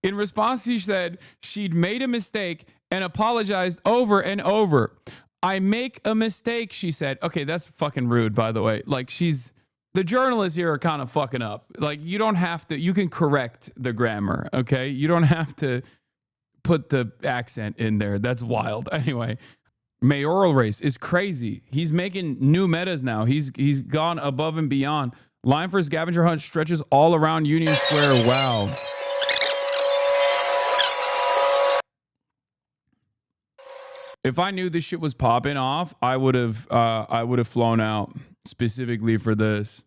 In response, she said she'd made a mistake and apologized over and over. I make a mistake, she said. Okay, that's fucking rude, by the way. Like, the journalists here are kind of fucking up. Like, you don't have to, you can correct the grammar, okay? You don't have to put the accent in there. That's wild. Anyway, mayoral race is crazy. He's making new metas now. He's gone above and beyond. Line for scavenger hunt stretches all around Union Square. Wow. If I knew this shit was popping off, I would have flown out specifically for this.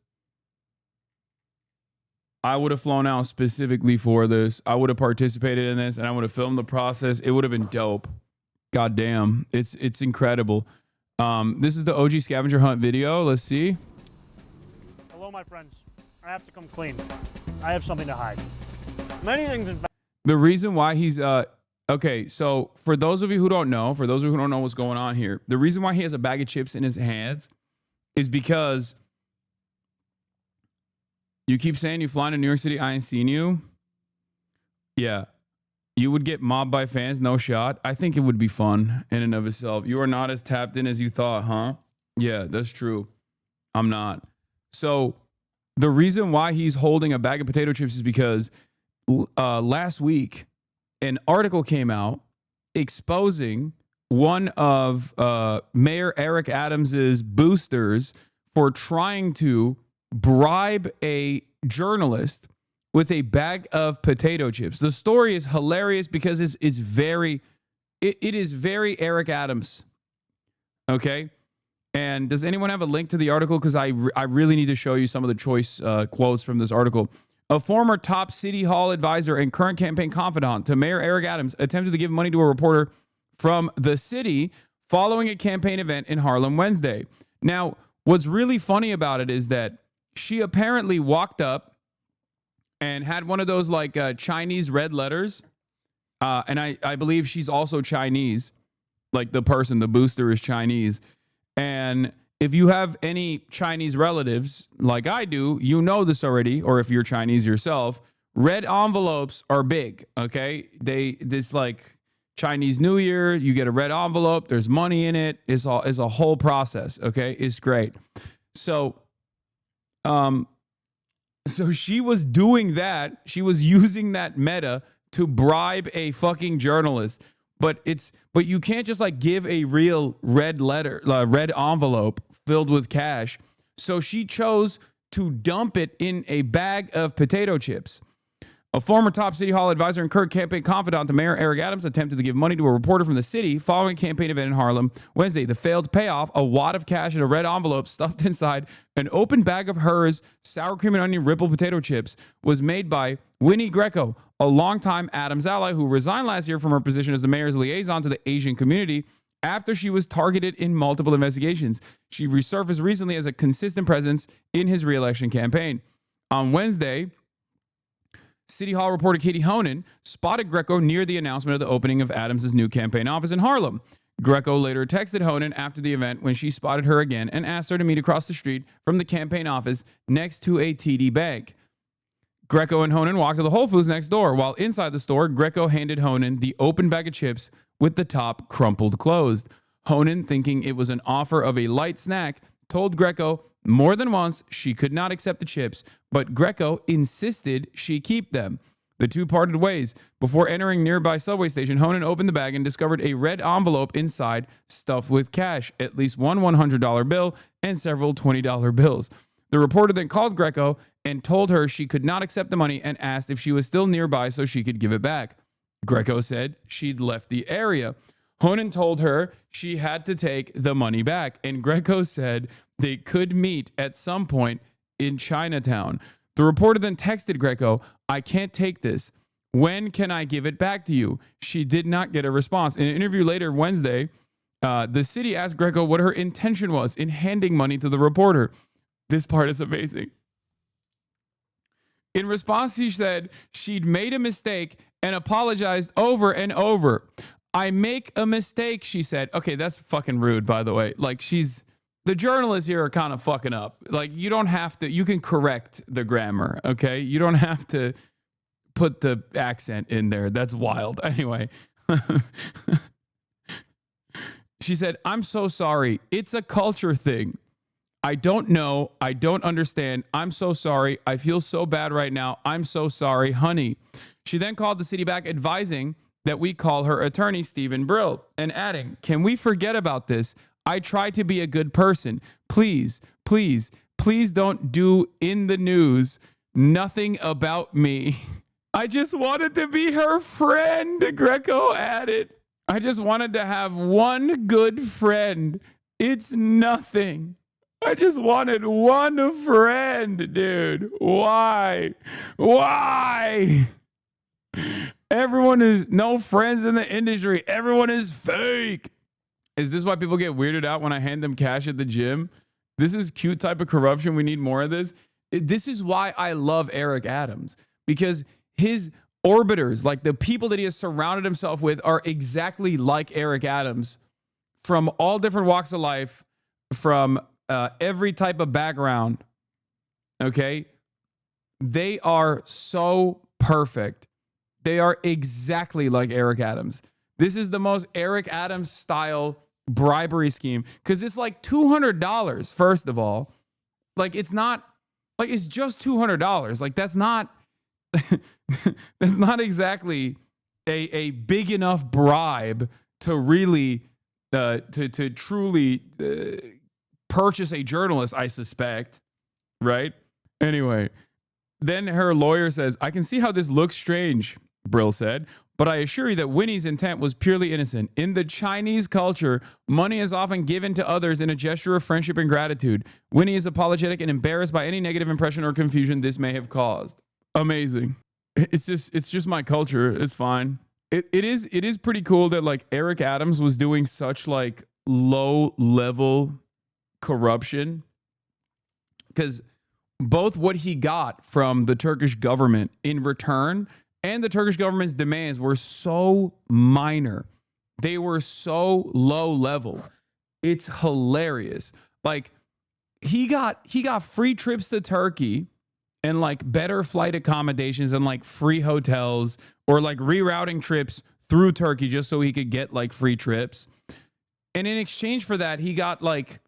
I would have flown out specifically for this. I would have participated in this and I would have filmed the process. It would have been dope. God damn. It's incredible. This is the OG scavenger hunt video. Let's see. Hello, my friends. I have to come clean. I have something to hide. Many things. The reason why he's okay, so for those of you who don't know, what's going on here, the reason why he has a bag of chips in his hands is because you keep saying you fly to New York City, I ain't seen you. Yeah. You would get mobbed by fans, no shot. I think it would be fun in and of itself. You are not as tapped in as you thought, huh? Yeah, that's true. I'm not. So the reason why he's holding a bag of potato chips is because last week, an article came out exposing one of Mayor Eric Adams's boosters for trying to bribe a journalist with a bag of potato chips. The story is hilarious because it is very Eric Adams. Okay? And does anyone have a link to the article? Because I really need to show you some of the choice quotes from this article. A former top City Hall advisor and current campaign confidant to Mayor Eric Adams attempted to give money to a reporter from the city following a campaign event in Harlem Wednesday. Now, what's really funny about it is that she apparently walked up and had one of those like Chinese red letters. And I believe she's also Chinese. Like the booster is Chinese. And if you have any Chinese relatives like I do, you know this already, or if you're Chinese yourself, red envelopes are big, okay? This like Chinese New Year, you get a red envelope, there's money in it, it's a whole process, okay? It's great. So she was doing that, she was using that meta to bribe a fucking journalist. But you can't just like give a real red envelope filled with cash. So she chose to dump it in a bag of potato chips. A former top City Hall advisor and current campaign confidant to Mayor Eric Adams attempted to give money to a reporter from the city following a campaign event in Harlem Wednesday. The failed payoff, a wad of cash in a red envelope stuffed inside an open bag of hers sour cream and onion ripple potato chips, was made by Winnie Greco, a longtime Adams ally who resigned last year from her position as the mayor's liaison to the Asian community after she was targeted in multiple investigations. She resurfaced recently as a consistent presence in his re-election campaign. On Wednesday, City Hall reporter Katie Honan spotted Greco near the announcement of the opening of Adams' new campaign office in Harlem. Greco later texted Honan after the event when she spotted her again and asked her to meet across the street from the campaign office next to a TD Bank. Greco and Honan walked to the Whole Foods next door. While inside the store, Greco handed Honan the open bag of chips with the top crumpled closed. Honan, thinking it was an offer of a light snack, told Greco more than once she could not accept the chips, but Greco insisted she keep them. The two parted ways. Before entering nearby subway station, Honan opened the bag and discovered a red envelope inside stuffed with cash, at least one $100 bill and several $20 bills. The reporter then called Greco and told her she could not accept the money and asked if she was still nearby so she could give it back. Greco said she'd left the area. Honan told her she had to take the money back, and Greco said they could meet at some point in Chinatown. The reporter then texted Greco, "I can't take this. When can I give it back to you?" She did not get a response. In an interview later Wednesday, the city asked Greco what her intention was in handing money to the reporter. This part is amazing. In response, she said she'd made a mistake and apologized over and over. I make a mistake, she said. Okay, that's fucking rude, by the way. Like, the journalists here are kind of fucking up. Like, you don't have to, you can correct the grammar, okay? You don't have to put the accent in there. That's wild. Anyway. She said, I'm so sorry. It's a culture thing. I don't know. I don't understand. I'm so sorry. I feel so bad right now. I'm so sorry, honey. She then called the city back, advising that we call her attorney, Stephen Brill, and adding, can we forget about this? I try to be a good person. Please, please, please don't do in the news nothing about me. I just wanted to be her friend, Greco added. I just wanted to have one good friend. It's nothing. I just wanted one friend, dude. Why? Why? Everyone is no friends in the industry. Everyone is fake. Is this why people get weirded out when I hand them cash at the gym? This is cute type of corruption. We need more of this. This is why I love Eric Adams, because his orbiters, like the people that he has surrounded himself with, are exactly like Eric Adams, from all different walks of life, from every type of background. Okay. They are so perfect. They are exactly like Eric Adams. This is the most Eric Adams style bribery scheme, because it's like $200. First of all, like it's not like it's just $200. Like that's not that's not exactly a big enough bribe to really to truly purchase a journalist, I suspect, right? Anyway, then her lawyer says, I can see how this looks strange, Brill said, but I assure you that Winnie's intent was purely innocent. In the Chinese culture, money is often given to others in a gesture of friendship and gratitude. Winnie is apologetic and embarrassed by any negative impression or confusion this may have caused. Amazing. It's just my culture. It's fine. It is pretty cool that like Eric Adams was doing such like low level corruption, because both what he got from the Turkish government in return and the Turkish government's demands were so minor. They were so low level. It's hilarious. Like he got free trips to Turkey and like better flight accommodations and like free hotels, or like rerouting trips through Turkey just so he could get like free trips. And in exchange for that, he got like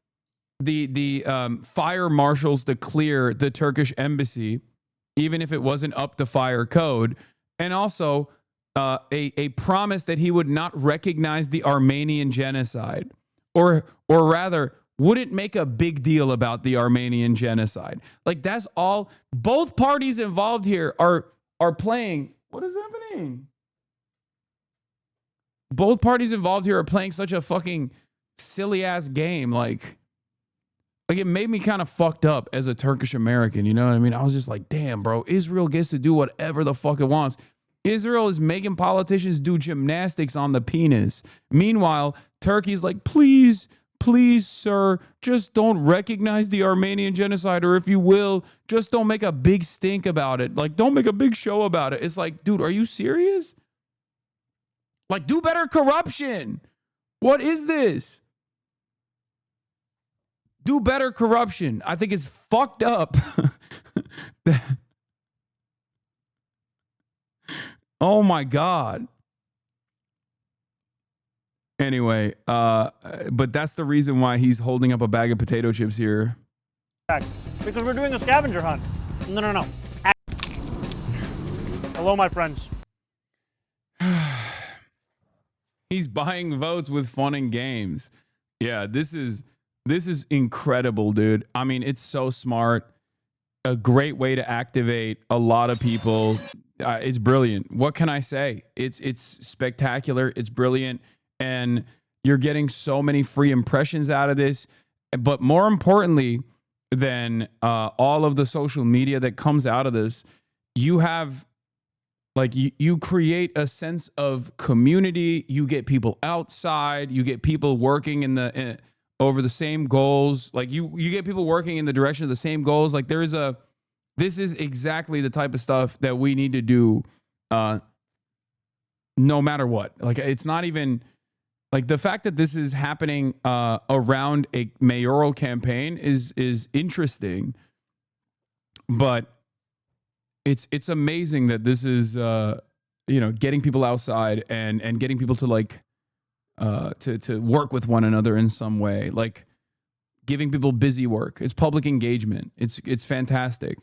the fire marshals to clear the Turkish embassy, even if it wasn't up to fire code. And also a promise that he would not recognize the Armenian genocide, or rather wouldn't make a big deal about the Armenian genocide. Like that's all. Both parties involved here are playing. What is happening? Both parties involved here are playing such a fucking silly ass game. Like it made me kind of fucked up as a Turkish American. You know what I mean? I was just like, damn, bro, Israel gets to do whatever the fuck it wants. Israel is making politicians do gymnastics on the penis. Meanwhile, Turkey's like, please, please, sir, just don't recognize the Armenian genocide, or if you will, just don't make a big stink about it. Like, don't make a big show about it. It's like, dude, are you serious? Like, do better corruption. What is this? Do better corruption. I think it's fucked up. Oh my God. Anyway, but that's the reason why he's holding up a bag of potato chips here. Because we're doing a scavenger hunt. No. Hello, my friends. He's buying votes with fun and games. Yeah, this is incredible, dude. I mean, it's so smart. A great way to activate a lot of people. It's brilliant. What can I say? It's spectacular. It's brilliant. And you're getting so many free impressions out of this. But more importantly than all of the social media that comes out of this, you have like you create a sense of community. You get people outside. You get people working over the same goals. Like you get people working in the direction of the same goals. Like this is exactly the type of stuff that we need to do no matter what. Like it's not even like the fact that this is happening around a mayoral campaign is interesting, but it's amazing that this is getting people outside and getting people to like to work with one another in some way, like giving people busy work. It's public engagement. It's fantastic.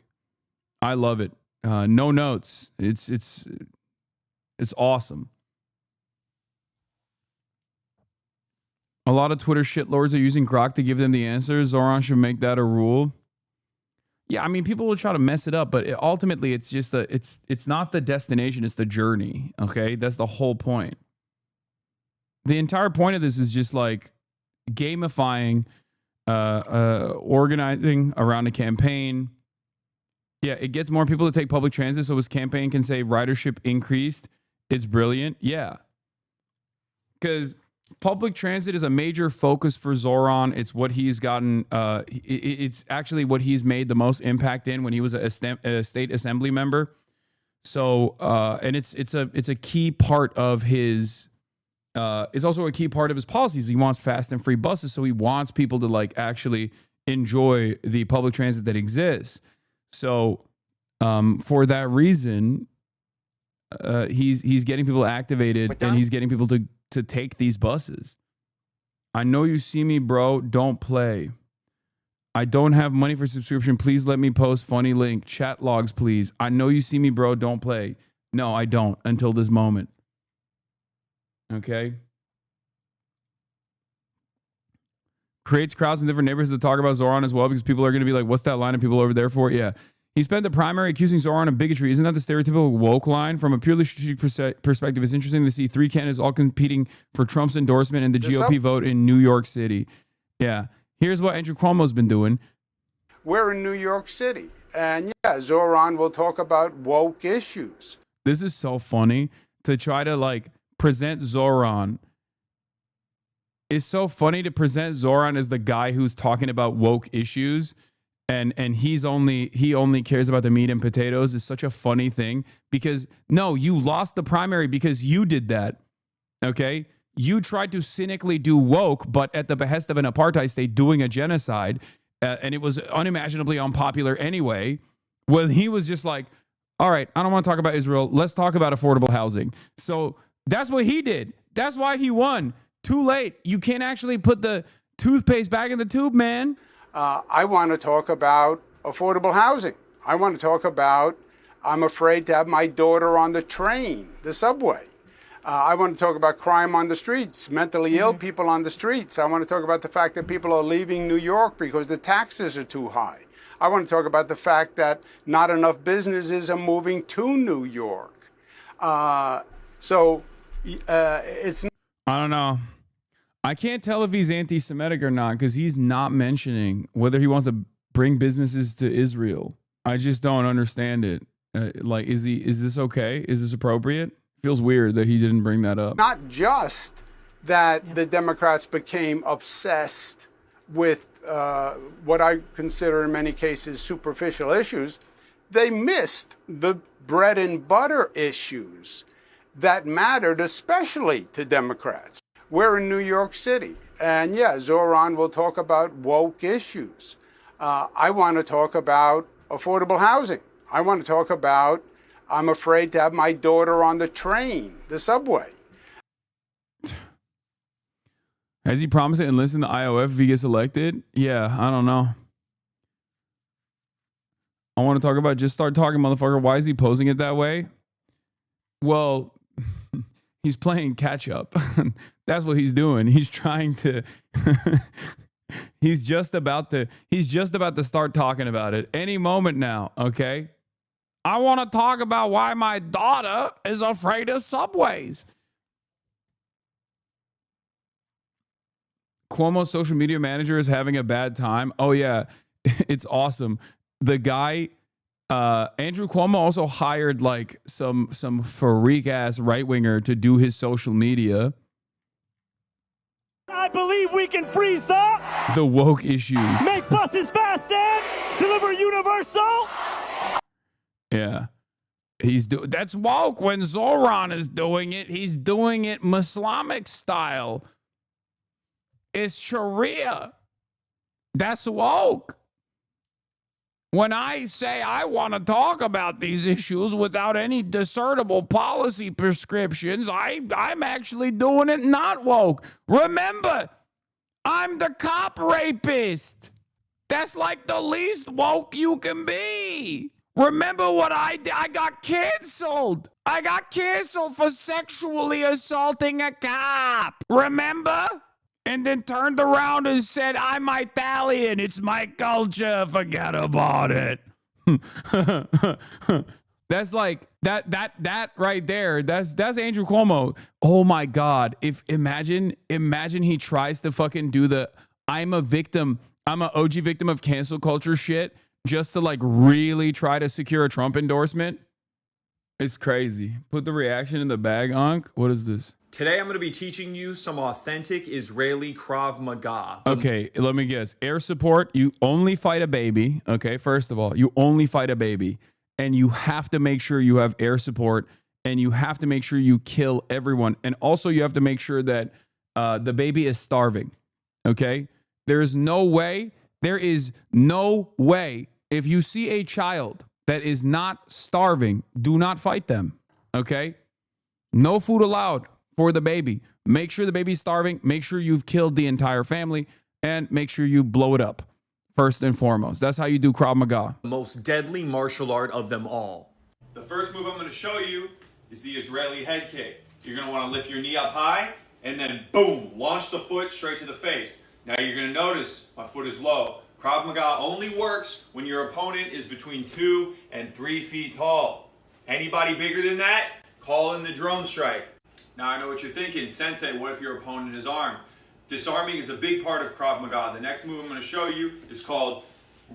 I love it. No notes. It's awesome. A lot of Twitter shitlords are using Grok to give them the answers. Zorhan should make that a rule. Yeah, I mean, people will try to mess it up, but ultimately, it's just it's not the destination; it's the journey. Okay, that's the whole point. The entire point of this is just like gamifying, organizing around a campaign. Yeah, it gets more people to take public transit, so his campaign can say ridership increased. It's brilliant. Yeah, because public transit is a major focus for Zorhan. It's what he's gotten. It's actually what he's made the most impact in when he was a state assembly member. So, and it's a key part of his. It's also a key part of his policies. He wants fast and free buses, so he wants people to like actually enjoy the public transit that exists. So, for that reason, he's getting people activated and he's getting people to take these buses. I know you see me, bro. Don't play. I don't have money for subscription. Please let me post funny link. Chat logs, please. I know you see me, bro. Don't play. No, I don't until this moment. Okay. Creates crowds in different neighborhoods to talk about Zorhan as well, because people are going to be like, what's that line of people over there for? Yeah. He spent the primary accusing Zorhan of bigotry. Isn't that the stereotypical woke line? From a purely strategic perspective, it's interesting to see three candidates all competing for Trump's endorsement in the GOP vote in New York City. Yeah. Here's what Andrew Cuomo's been doing. We're in New York City. And yeah, Zorhan will talk about woke issues. This is so funny to try to like present Zorhan. It's so funny to present Zorhan as the guy who's talking about woke issues. And he only cares about the meat and potatoes. Is such a funny thing, because no, you lost the primary because you did that. Okay, you tried to cynically do woke, but at the behest of an apartheid state doing a genocide, and it was unimaginably unpopular anyway. Well, he was just like, all right, I don't want to talk about Israel. Let's talk about affordable housing. So that's what he did. That's why he won. Too late. You can't actually put the toothpaste back in the tube, man. I want to talk about affordable housing. I want to talk about, I'm afraid to have my daughter on the train, the subway. I want to talk about crime on the streets, mentally ill people on the streets. I want to talk about the fact that people are leaving New York because the taxes are too high. I want to talk about the fact that not enough businesses are moving to New York. It's. I don't know. I can't tell if he's anti-Semitic or not, because he's not mentioning whether he wants to bring businesses to Israel. I just don't understand it. Like, is this okay? Is this appropriate? Feels weird that he didn't bring that up. Not just that the Democrats became obsessed with what I consider in many cases superficial issues. They missed the bread and butter issues that mattered especially to Democrats. We're in New York City, and yeah, Zorhan will talk about woke issues. I want to talk about affordable housing. I want to talk about, I'm afraid to have my daughter on the train, the subway. Has he promised to enlist in the IOF if he gets elected? Yeah, I don't know. I want to talk about just start talking, motherfucker. Why is he posing it that way? Well, he's playing catch up. That's what he's doing. He's trying to he's just about to start talking about it any moment now, okay? I want to talk about why my daughter is afraid of subways. Cuomo's social media manager is having a bad time. Oh yeah, it's awesome. The guy Andrew Cuomo also hired like some freak ass right winger to do his social media. I believe we can freeze the woke issues. Make buses fast and deliver universal. Yeah. That's woke. When Zorhan is doing it, he's doing it Islamic style. It's Sharia. That's woke. When I say I want to talk about these issues without any discernible policy prescriptions, I'm actually doing it not woke. Remember, I'm the cop rapist. That's like the least woke you can be. Remember what I did? I got canceled. I got canceled for sexually assaulting a cop. Remember? And then turned around and said, I'm Italian. It's my culture. Forget about it. That's like that right there. That's Andrew Cuomo. Oh my God. If imagine he tries to fucking do the I'm a victim. I'm an OG victim of cancel culture shit just to like really try to secure a Trump endorsement. It's crazy. Put the reaction in the bag, Unc. What is this? Today I'm going to be teaching you some authentic Israeli Krav Maga. Okay, let me guess. Air support, you only fight a baby. Okay, first of all, you only fight a baby. And you have to make sure you have air support. And you have to make sure you kill everyone. And also you have to make sure that the baby is starving. Okay? There is no way, if you see a child that is not starving, do not fight them. Okay? No food allowed for the baby. Make sure the baby's starving. Make sure you've killed the entire family. And make sure you blow it up. First and foremost. That's how you do Krav Maga. The most deadly martial art of them all. The first move I'm going to show you is the Israeli head kick. You're going to want to lift your knee up high and then boom, launch the foot straight to the face. Now you're going to notice my foot is low. Krav Maga only works when your opponent is between 2 and 3 feet tall. Anybody bigger than that, call in the drone strike. Now I know what you're thinking, Sensei, what if your opponent is armed? Disarming is a big part of Krav Maga. The next move I'm going to show you is called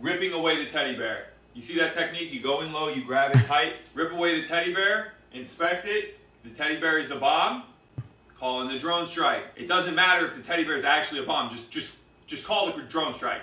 ripping away the teddy bear. You see that technique? You go in low, you grab it tight, rip away the teddy bear, inspect it. The teddy bear is a bomb. Call in the drone strike. It doesn't matter if the teddy bear is actually a bomb. Just call the drone strike.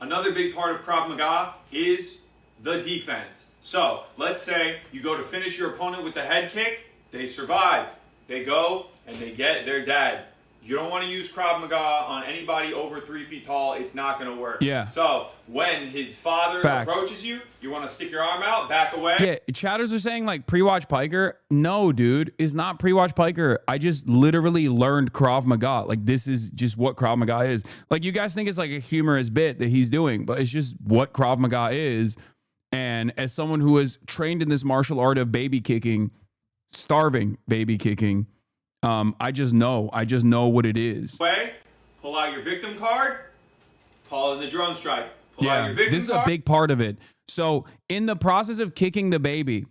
Another big part of Krav Maga is the defense. So let's say you go to finish your opponent with the head kick. They survive. They go and they get their dad. You don't want to use Krav Maga on anybody over 3 feet tall. It's not going to work. Yeah. So when his father approaches you, you want to stick your arm out, back away. Yeah, chatters are saying like pre-watch Piker. No, dude, it's not pre-watch Piker. I just literally learned Krav Maga. Like this is just what Krav Maga is. Like you guys think it's like a humorous bit that he's doing, but it's just what Krav Maga is. And as someone who is trained in this martial art of baby kicking, starving baby kicking, I just know what it is. Pull out your victim card, call in the drone strike. Pull out your victim this is card. a big part of it. So in the process of kicking the baby,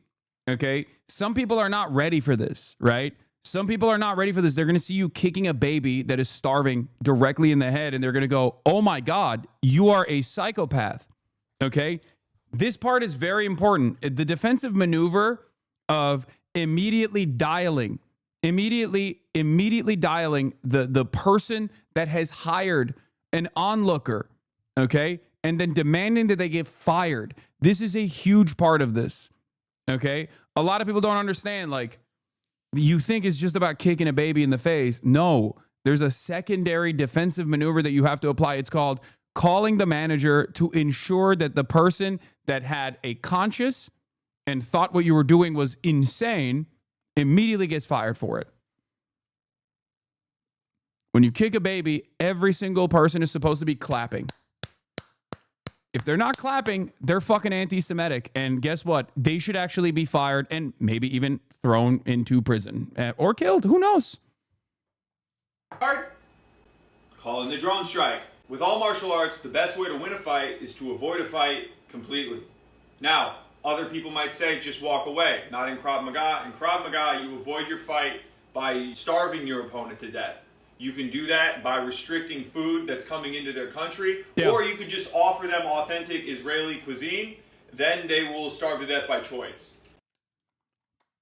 okay, some people are not ready for this, right? Some people are not ready for this. They're going to see you kicking a baby that is starving directly in the head, and they're going to go, oh my God, you are a psychopath, okay? This part is very important. The defensive maneuver of immediately dialing the person that has hired an onlooker, okay? And then demanding that they get fired. This is a huge part of this, okay? A lot of people don't understand, like, you think it's just about kicking a baby in the face. No, there's a secondary defensive maneuver that you have to apply. It's called calling the manager to ensure that the person that had a conscience and thought what you were doing was insane immediately gets fired for it. When you kick a baby, every single person is supposed to be clapping. If they're not clapping, they're fucking anti-Semitic. And guess what? They should actually be fired and maybe even thrown into prison or killed. Who knows? Call in the drone strike. With all martial arts, the best way to win a fight is to avoid a fight completely. Now, other people might say, just walk away. Not in Krav Maga. In Krav Maga, you avoid your fight by starving your opponent to death. You can do that by restricting food that's coming into their country, or you could just offer them authentic Israeli cuisine. Then they will starve to death by choice.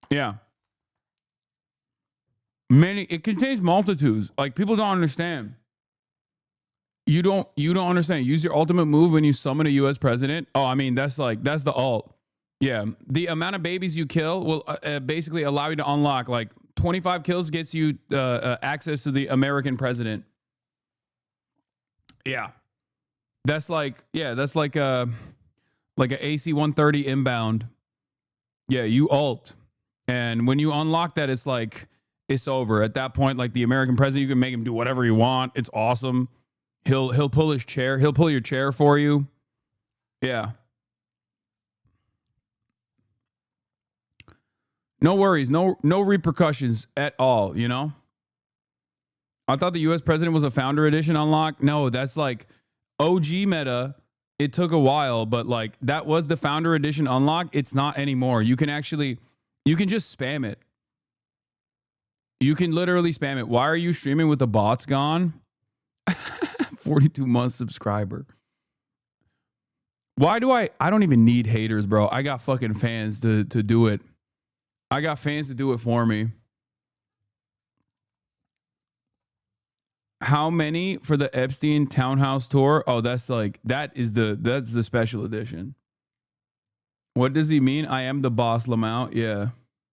Yeah. It contains multitudes. Like, people don't understand. You don't understand. Use your ultimate move when you summon a U.S. president. Oh, I mean, that's the ult. Yeah. The amount of babies you kill will basically allow you to unlock, like, 25 kills gets you access to the American president. Yeah. That's like like an AC-130 inbound. Yeah, you ult. And when you unlock that, it's like, it's over. At that point, like the American president, you can make him do whatever you want. It's awesome. He'll pull his chair. He'll pull your chair for you. Yeah. No worries. No repercussions at all, you know? I thought the US president was a founder edition unlock. No, that's like OG meta. It took a while, but like that was the founder edition unlock. It's not anymore. You can just spam it. You can literally spam it. Why are you streaming with the bots gone? 42 month subscriber. Why do I don't even need haters, bro. I got fucking fans to do it. I got fans to do it for me. How many for the Epstein townhouse tour? Oh, that's the special edition. What does he mean? I am the boss, Lamau. Yeah.